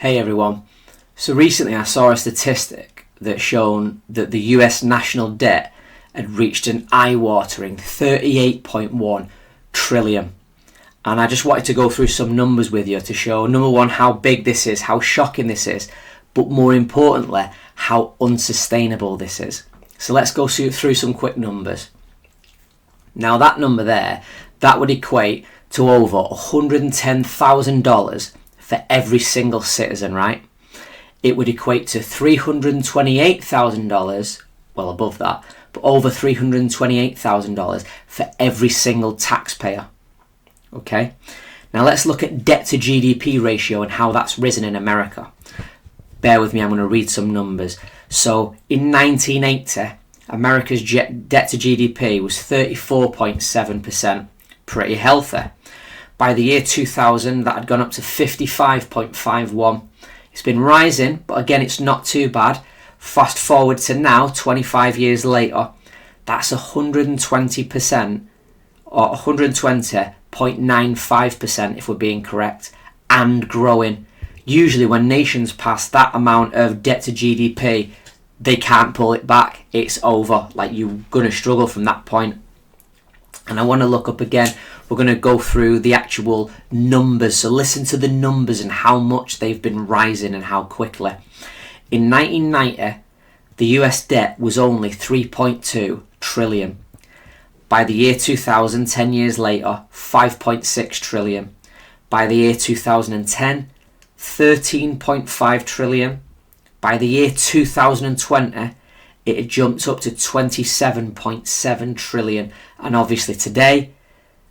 Hey everyone. So recently I saw a statistic that shown that the US national debt had reached an eye-watering 38.1 trillion. And I just wanted to go through some numbers with you to show, number one, how big this is, how shocking this is, but more importantly, how unsustainable this is. So let's go through some quick numbers. Now that number there, that would equate to over $110,000 for every single citizen, right? It would equate to $328,000, well above that, but over $328,000 for every single taxpayer. Okay, now let's look at debt to GDP ratio and how that's risen in America. Bear with me, I'm going to read some numbers. So in 1980, America's debt to GDP was 34.7%, pretty healthy. By the year 2000, that had gone up to 55.51. It's been rising, but again, it's not too bad. Fast forward to now, 25 years later, that's 120%, or 120.95% if we're being correct, and growing. Usually when nations pass that amount of debt to GDP, they can't pull it back. It's over. Like, you're going to struggle from that point. And I want to look up again. We're going to go through the actual numbers. So listen to the numbers and how much they've been rising and how quickly. In 1990, the US debt was only 3.2 trillion. By the year 2000, 10 years later, 5.6 trillion. By the year 2010, 13.5 trillion. By the year 2020, it had jumped up to 27.7 trillion. And obviously today,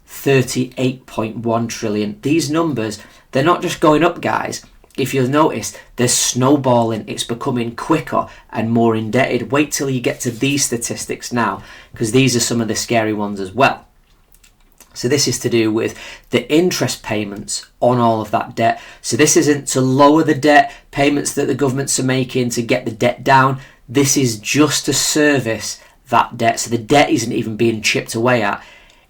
38.1 trillion. These numbers, they're not just going up, guys. If you'll notice, they're snowballing. It's becoming quicker and more indebted. Wait till you get to these statistics now, because these are some of the scary ones as well. So this is to do with the interest payments on all of that debt. So this isn't to lower the debt payments that the governments are making to get the debt down. This is just to service that debt. So the debt isn't even being chipped away at.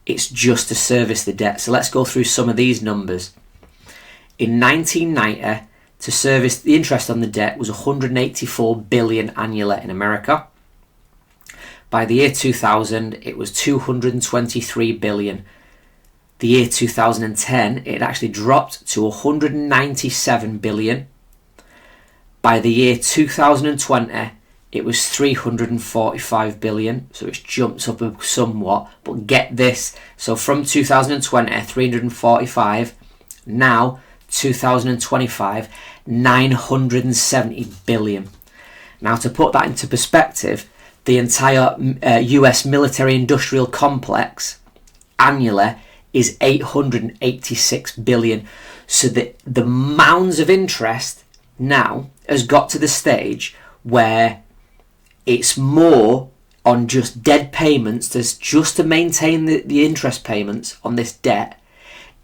It's just to service the debt. So let's go through some of these numbers. In 1990, to service the interest on the debt was 184 billion annually in America. By the year 2000, it was 223 billion. The year 2010, it actually dropped to 197 billion. By the year 2020, it was 345 billion, so it's jumped up somewhat. But get this, so from 2020, 345, now 2025, 970 billion. Now to put that into perspective, the entire US military industrial complex annually is 886 billion. So the mounds of interest now has got to the stage where it's more on just dead payments, just to maintain the interest payments on this debt,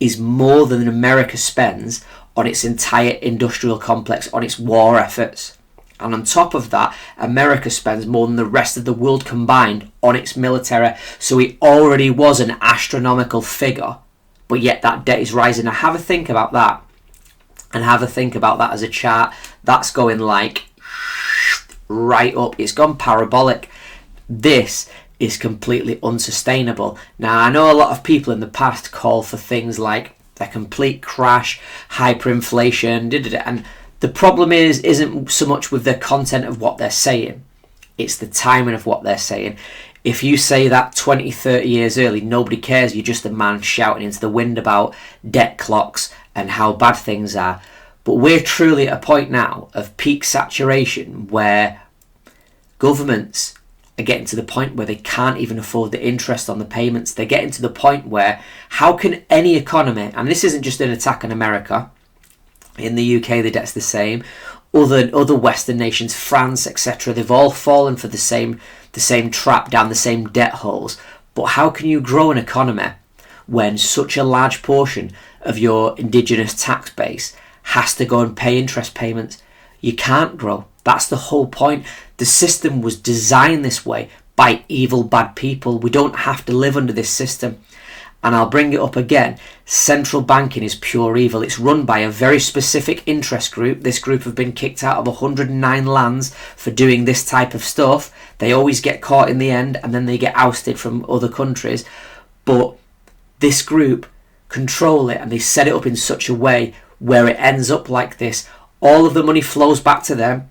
is more than America spends on its entire industrial complex, on its war efforts. And on top of that, America spends more than the rest of the world combined on its military. So it already was an astronomical figure, but yet that debt is rising. Now have a think about that, and have a think about that as a chart. That's going like right up. It's gone parabolic. This is completely unsustainable. Now I know a lot of people in the past call for things like a complete crash, hyperinflation, and the problem isn't so much with the content of what they're saying, it's the timing of what they're saying. If you say that 20, 30 years early, nobody cares. You're just a man shouting into the wind about debt clocks and how bad things are. But we're truly at a point now of peak saturation where governments are getting to the point where they can't even afford the interest on the payments. They're getting to the point where how can any economy, and this isn't just an attack on America, in the UK the debt's the same, other Western nations, France, etc., they've all fallen for the same trap, down the same debt holes. But how can you grow an economy when such a large portion of your indigenous tax base has to go and pay interest payments? You can't grow. That's the whole point. The system was designed this way by evil, bad people. We don't have to live under this system. And I'll bring it up again. Central banking is pure evil. It's run by a very specific interest group. This group have been kicked out of 109 lands for doing this type of stuff. They always get caught in the end, and then they get ousted from other countries. But this group control it, and they set it up in such a way where it ends up like this. All of the money flows back to them.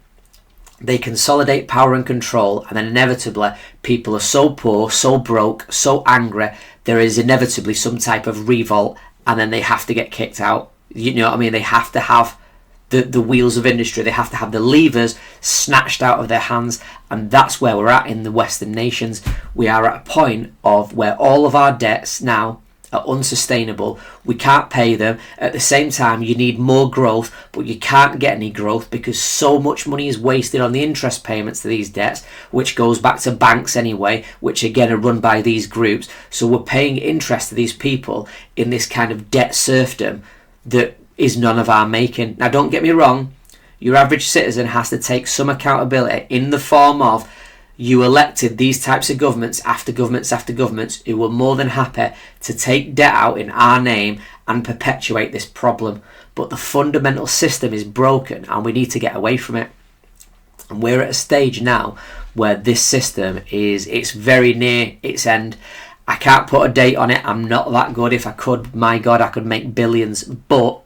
They consolidate power and control, and then inevitably people are so poor, so broke, so angry, there is inevitably some type of revolt, and then they have to get kicked out. You know what I mean? They have to have the wheels of industry, they have to have the levers snatched out of their hands, and that's where we're at in the Western nations. We are at a point of where all of our debts now are unsustainable. We can't pay them. At the same time, you need more growth, but you can't get any growth because so much money is wasted on the interest payments to these debts, which goes back to banks anyway, which again are run by these groups. So we're paying interest to these people in this kind of debt serfdom that is none of our making. Now, don't get me wrong, your average citizen has to take some accountability in the form of you elected these types of governments after governments after governments who were more than happy to take debt out in our name and perpetuate this problem. But the fundamental system is broken and we need to get away from it. And we're at a stage now where this system it's very near its end. I can't put a date on it. I'm not that good. If I could, my God, I could make billions. But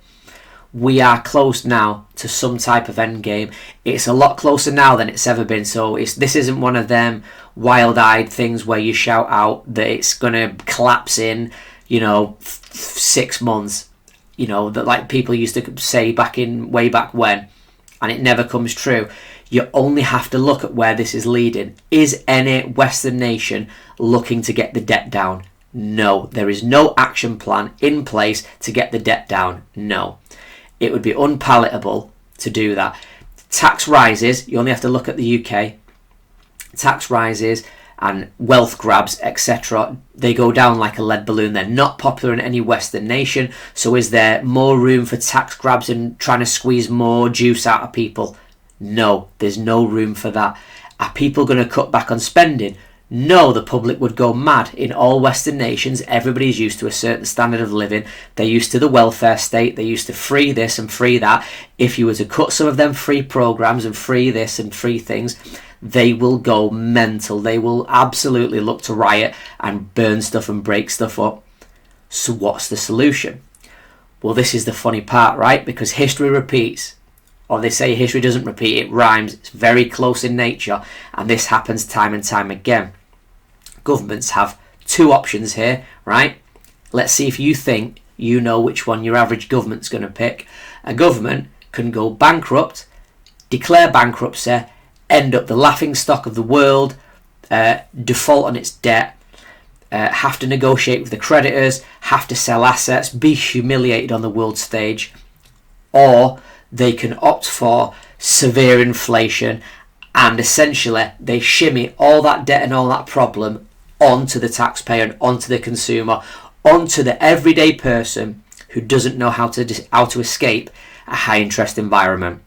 we are close now to some type of end game. It's a lot closer now than it's ever been. So this isn't one of them wild-eyed things where you shout out that it's going to collapse in, 6 months. That like people used to say way back when, and it never comes true. You only have to look at where this is leading. Is any Western nation looking to get the debt down? No. There is no action plan in place to get the debt down. No. It would be unpalatable to do that. Tax rises, you only have to look at the UK. Tax rises and wealth grabs, etc. They go down like a lead balloon. They're not popular in any Western nation. So is there more room for tax grabs and trying to squeeze more juice out of people? No, there's no room for that. Are people going to cut back on spending? No, the public would go mad. In all Western nations, everybody's used to a certain standard of living. They're used to the welfare state. They're used to free this and free that. If you were to cut some of them free programs and free this and free things, they will go mental. They will absolutely look to riot and burn stuff and break stuff up. So what's the solution? Well, this is the funny part, right? Because history repeats. Or they say history doesn't repeat, it rhymes. It's very close in nature. And this happens time and time again. Governments have two options here, right? Let's see if you think you know which one your average government's going to pick. A government can go bankrupt, declare bankruptcy, end up the laughingstock of the world, default on its debt, have to negotiate with the creditors, have to sell assets, be humiliated on the world stage, or they can opt for severe inflation and essentially they shimmy all that debt and all that problem onto the taxpayer and onto the consumer, onto the everyday person who doesn't know how to escape a high interest environment.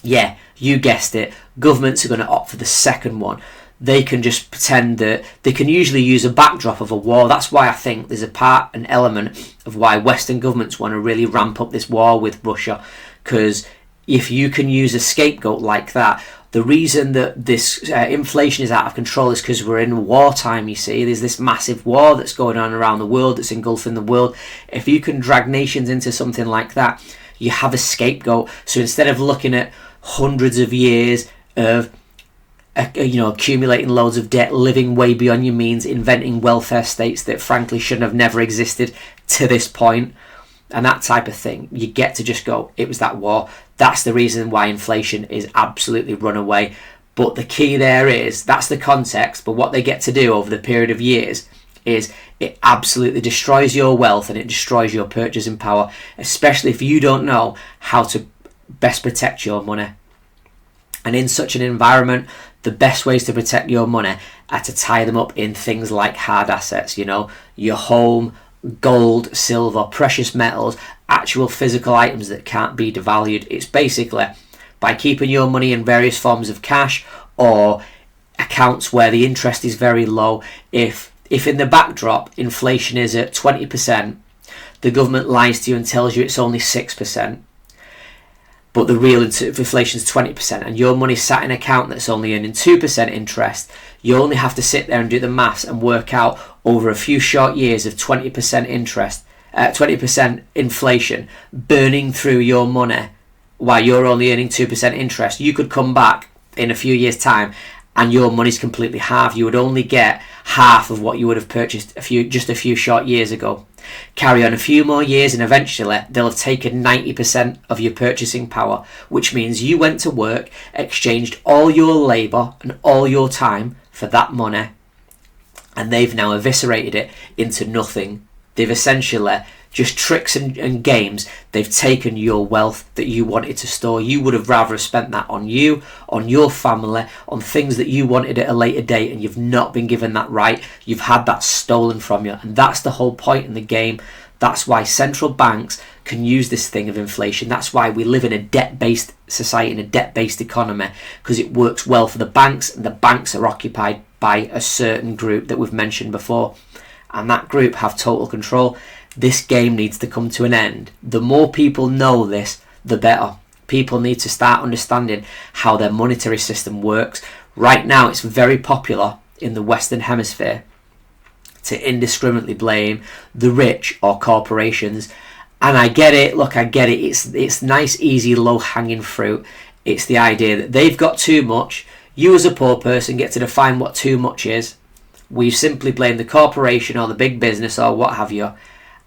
Yeah, you guessed it. Governments are going to opt for the second one. They can just pretend that they can usually use a backdrop of a war. That's why I think there's an element of why Western governments want to really ramp up this war with Russia. Because if you can use a scapegoat like that, the reason that this inflation is out of control is because we're in wartime, you see. There's this massive war that's going on around the world, that's engulfing the world. If you can drag nations into something like that, you have a scapegoat. So instead of looking at hundreds of years of accumulating loads of debt, living way beyond your means, inventing welfare states that frankly shouldn't have never existed to this point, and that type of thing, you get to just go, it was that war. That's the reason why inflation is absolutely run away. But the key there is, that's the context, but what they get to do over the period of years is it absolutely destroys your wealth and it destroys your purchasing power, especially if you don't know how to best protect your money. And in such an environment, the best ways to protect your money are to tie them up in things like hard assets, your home, gold, silver, precious metals, actual physical items that can't be devalued. It's basically by keeping your money in various forms of cash or accounts where the interest is very low. If if in the backdrop inflation is at 20%, the government lies to you and tells you it's only 6%, but the real inflation is 20%, and your money's sat in an account that's only earning 2% interest, you only have to sit there and do the maths and work out over a few short years of 20% interest, 20% inflation burning through your money while you're only earning 2% interest. You could come back in a few years' time and your money's completely halved. You would only get half of what you would have purchased just a few short years ago. Carry on a few more years and eventually they'll have taken 90% of your purchasing power, which means you went to work, exchanged all your labour and all your time for that money, and they've now eviscerated it into nothing. They've essentially just tricks and games. They've taken your wealth that you wanted to store. You would have rather have spent that on you, on your family, on things that you wanted at a later date, and you've not been given that right. You've had that stolen from you, and that's the whole point in the game. That's why central banks can use this thing of inflation. That's why we live in a debt-based society, in a debt-based economy, because it works well for the banks, and the banks are occupied by a certain group that we've mentioned before, and that group have total control. This game needs to come to an end. The more people know this, the better. People need to start understanding how their monetary system works. Right now, it's very popular in the Western Hemisphere to indiscriminately blame the rich or corporations. And I get it. Look, I get it. It's nice, easy, low-hanging fruit. It's the idea that they've got too much. You as a poor person get to define what too much is. We simply blame the corporation or the big business or what have you.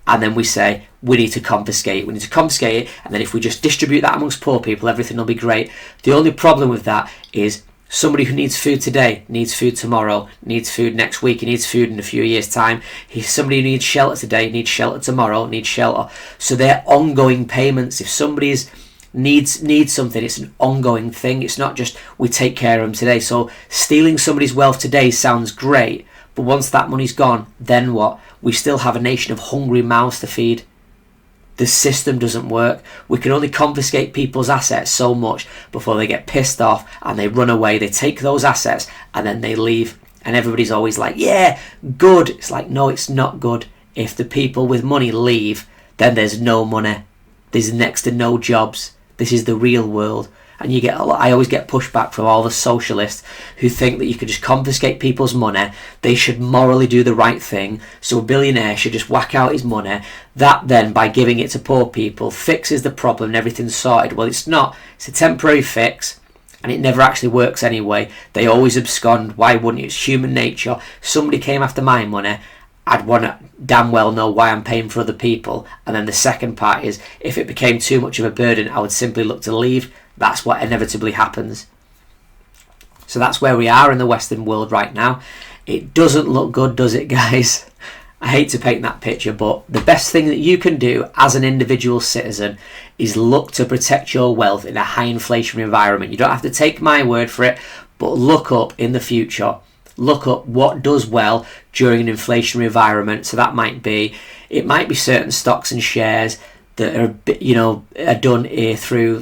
And then we say, we need to confiscate it. We need to confiscate it. And then if we just distribute that amongst poor people, everything will be great. The only problem with that is somebody who needs food today needs food tomorrow, needs food next week, he needs food in a few years' time. Somebody who needs shelter today needs shelter tomorrow, needs shelter. So they're ongoing payments. If somebody needs something, it's an ongoing thing. It's not just we take care of them today. So stealing somebody's wealth today sounds great, but once that money's gone, then what? We still have a nation of hungry mouths to feed. The system doesn't work. We can only confiscate people's assets so much before they get pissed off and they run away. They take those assets and then they leave. And everybody's always like, yeah, good. It's like, no, it's not good. If the people with money leave, then there's no money. There's next to no jobs. This is the real world. And I always get pushback from all the socialists who think that you could just confiscate people's money. They should morally do the right thing. So a billionaire should just whack out his money. That then, by giving it to poor people, fixes the problem and everything's sorted. Well, it's not. It's a temporary fix. And it never actually works anyway. They always abscond. Why wouldn't you? It's human nature. Somebody came after my money, I'd want to damn well know why I'm paying for other people. And then the second part is, if it became too much of a burden, I would simply look to leave. That's what inevitably happens. So that's where we are in the Western world right now. It doesn't look good, does it, guys? I hate to paint that picture, but the best thing that you can do as an individual citizen is look to protect your wealth in a high inflationary environment. You don't have to take my word for it, but look up in the future. Look up what does well during an inflationary environment. So that might be certain stocks and shares that are done through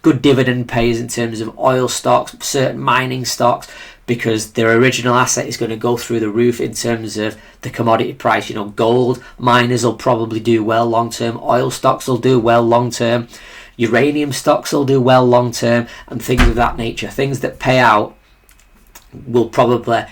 good dividend pays in terms of oil stocks, certain mining stocks, because their original asset is going to go through the roof in terms of the commodity price. Gold miners will probably do well long term, oil stocks will do well long term, uranium stocks will do well long term, and things of that nature. Things that pay out will probably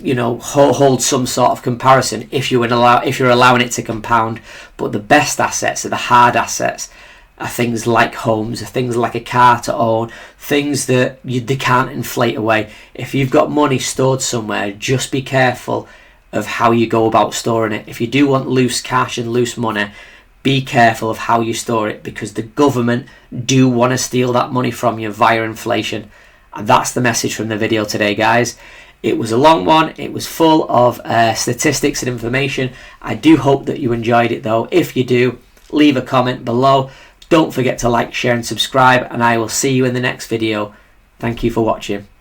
hold some sort of comparison if you're allowing it to compound. But the best assets are the hard assets, are things like homes, are things like a car to own, things that they can't inflate away. If you've got money stored somewhere, just be careful of how you go about storing it. If you do want loose cash and loose money, be careful of how you store it, because the government do want to steal that money from you via inflation. And that's the message from the video today, guys. It was a long one. It was full of statistics and information. I do hope that you enjoyed it, though. If you do, leave a comment below. Don't forget to like, share and subscribe, and I will see you in the next video. Thank you for watching.